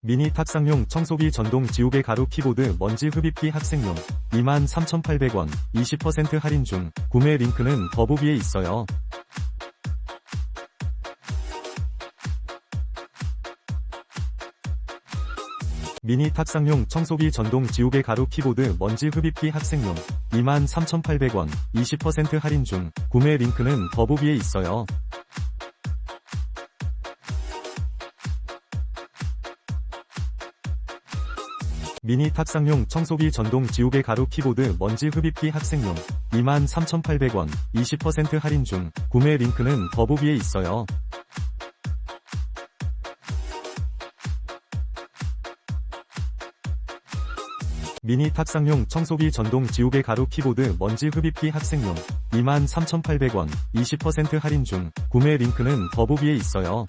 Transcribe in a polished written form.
미니 탁상용 청소기 전동 지우개 가루 키보드 먼지 흡입기 학생용 23,800원 20% 할인 중. 구매 링크는 더보기에 있어요. 미니 탁상용 청소기 전동 지우개 가루 키보드 먼지 흡입기 학생용 23,800원 20% 할인 중. 구매 링크는 더보기에 있어요. 미니 탁상용 청소기 전동 지우개 가루 키보드 먼지 흡입기 학생용 23,800원 20% 할인 중. 구매 링크는 더보기에 있어요. 미니 탁상용 청소기 전동 지우개 가루 키보드 먼지 흡입기 학생용 23,800원 20% 할인 중. 구매 링크는 더보기에 있어요.